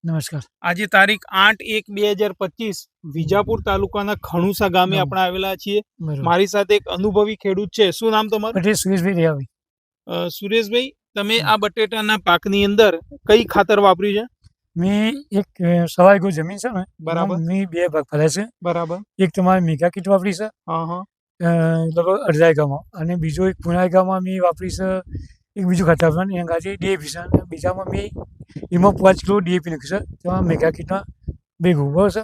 નમસ્કાર. આજે તારીખ 8/1/2025 વિજાપુર તાલુકાના ખણુસા ગામે આપણે આવેલા છીએ. બરોબર. મારી સાથે એક અનુભવી ખેડૂત છે. શું નામ તમારું? પટેલ સુરેશભાઈ રેવાભાઈ. સુરેશભાઈ, તમે આ બટેટાના પાકની અંદર કઈ ખાતર વાપર્યું છે? મેં એક સવા વીઘો જમીન છે ને, બરાબર. મેં 2 ભાગ કર્યા છે. બરાબર. એક તમારે મેગા કીટ વાપરી છે, હા હા. લગભગ અડધા વીઘામાં, અને બીજો એક પૂણા વીઘામાં મેં વાપરી છે એક બીજું ખાતર વાપરવાનું, એના કાજે DAP છે, અને બીજામાં મેં એમાં 5 કિલો DAP નાખ્યું છે, તેમાં મેગા કીટમાં ભેગું બરાબર છે.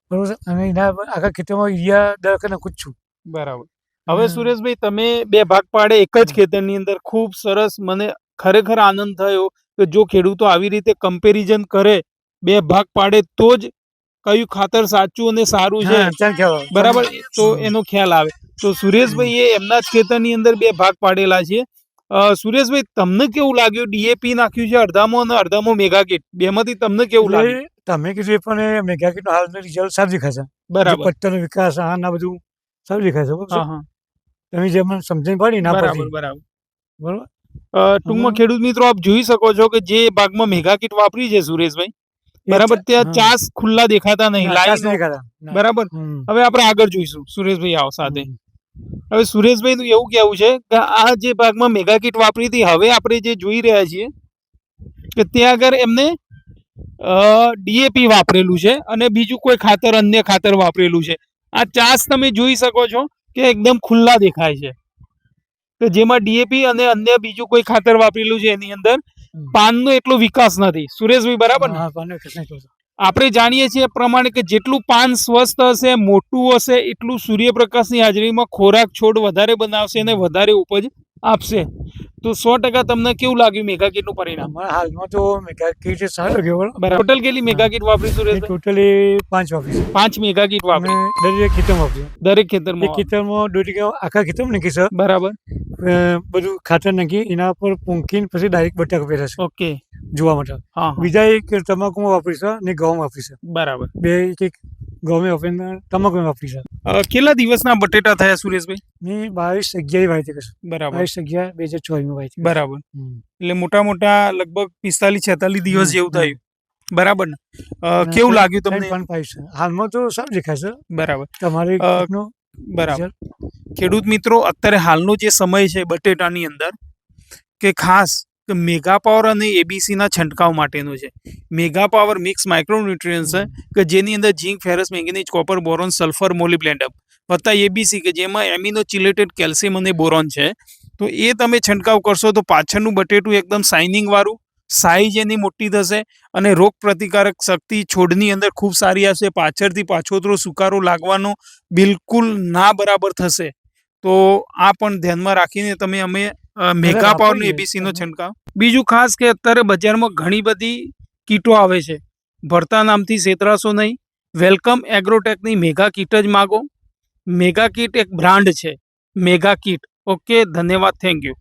બરાબર છે, અને એના આખા ખેતરમાં યુરિયા દર વખતે નાખું જ છું. બરાબર. હવે સુરેશભાઈ, તમે 2 ભાગ પાડે એક જ ખેતરની અંદર, ખૂબ સરસ. મને ખરેખર આનંદ થયો કે જો ખેડૂતો આવી રીતે કમ્પેરિઝન કરે, 2 ભાગ પાડે તો જ કયું ખાતર સાચું અને સારું છે, બરાબર, તો એનો ખ્યાલ આવે. તો સુરેશભાઈ એ એમના જ ખેતરની અંદર 2 ભાગ પાડેલા છે. સુરેશભાઈ, તમને કેવું લાગ્યું? DAP નાખ્યું છે અડધામાં અને અડધામાં મેગા કીટ, બેમાંથી તમને કેવું લાગ્યું? તમે કીધું એ પણ મેગા કીટનો હાલનો રિઝલ્ટ સારું દેખાય છે. બરાબર. પત્તાનો વિકાસ આના બધું સારું દેખાય છે. બરાબર. તમે જે મને સમજણ પડી ના બરાબર બરાબર બરાબર. ટૂંકમાં ખેડૂત મિત્રો, આપ જોઈ શકો છો કે જે ભાગમાં મેગા કીટ વાપરી છે સુરેશભાઈ, બરાબર, ત્યાં ચાસ ખુલ્લા દેખાતા નહીં, લાઈન. બરાબર. હવે આપણે આગળ જોઈશું. સુરેશભાઈ આવો સાથે. હવે સુરેશભાઈ નું એવું કેવું છે કે આ જે ભાગમાં મેગા કીટ વાપરી હતી, હવે આપણે જે જોઈ રહ્યા છીએ કે ત્યાં આગળ એમને DAP વાપરેલું છે અને બીજું કોઈ ખાતર, અન્ય ખાતર વાપરેલું છે. આ ચાસ તમે જોઈ શકો છો કે એકદમ ખુલ્લા દેખાય છે, કે જેમાં DAP અને અન્ય બીજું કોઈ ખાતર વાપરેલું છે. એની અંદર પાનનો એટલો વિકાસ નથી. સુરેશભાઈ, બરાબર ને? આપણે જાણીએ છીએ પ્રમાણે કે જેટલું પાન સ્વસ્થ હશે, મોટું હશે, એટલું સૂર્યપ્રકાશની હાજરીમાં ખોરાક છોડ વધારે બનાવશે અને વધારે ઉપજ આપશે. તો 100% તમને કેવું લાગ્યું મેગા કીટનું પરિણામ? હાલમાં તો મેગા કીટ સારું ગયું. ટોટલ કેટલી મેગા કીટ વાપરી સુરેશભાઈ? ટોટલી 5 વાપરી. 5 મેગા કીટ વાપરી. દરેક ખેતરમાં વાપર્યું. દરેક ખેતરમાં? એક ખેતરમાં 1.5 વીઘા આખા ખેતરમાં નાખી છે. બરાબર. બધું ખાતર નાખી એના પર પૂંખીને પછી ડાયરેક્ટ બટાકા પહેર્યા છે. ઓકે. જોવા માટે. બીજા એક તમાકુમાં વાપરી છે અને ઘઉં વાપરી છે. બરાબર. 2 એક ઘઉં વાપરીને તમાકુ વાપરી છે. કેટલા દિવસના બટેટા થયા સુરેશભાઈ? મેં 22/11 વાવી હતી. બરાબર. 22/11/2024 વાવી હતી. બરાબર. એટલે મોટા મોટા લગભગ 45-46 દિવસ જેવું થયું. બરાબર ને? કેવું લાગ્યું તમને? હાલમાં તો સારું દેખાય છે. બરાબર. તમારે બરાબર. ખેડૂત મિત્રો, અત્યારે હાલનો જે સમય છે બટેટાની અંદર, કે ખાસ કે મેગા પાવર અને ABC ના છંટકાવ માટેનો છે. મેગા પાવર મિક્સ માઇક્રોન્યુટ્રિયન્ટ્સ છે કે જેની અંદર zinc, ferrous, manganese, copper, boron, sulphur, molybdenum વત્તા ABC કે જેમાં એમિનો ચિલેટેડ કેલ્શિયમ અને બોરોન છે. તો એ તમે છંટકાવ કરશો તો પાછળનું બટેટું એકદમ શાઇનિંગ વાળું, સાઈઝ એની મોટી થશે અને રોગ પ્રતિકારક શક્તિ છોડની અંદર ખૂબ સારી આવશે. પાછળથી પાછોતરો, સુકારો લાગવાનો બિલકુલ ના બરાબર થશે. તો આ પણ ધ્યાનમાં રાખીને તમે અમે મેગા પાવર નો ABC નો છંટકાવ. બીજું ખાસ કે અત્યારે બજારમાં ઘણી બધી કીટો આવે છે, ભરતા નામથી છેતરાશો નહીં. વેલકમ એગ્રોટેકની મેગા કીટ જ માગો. મેગા કીટ એક બ્રાન્ડ છે, મેગા કીટ. ઓકે, ધન્યવાદ, થેન્ક યુ.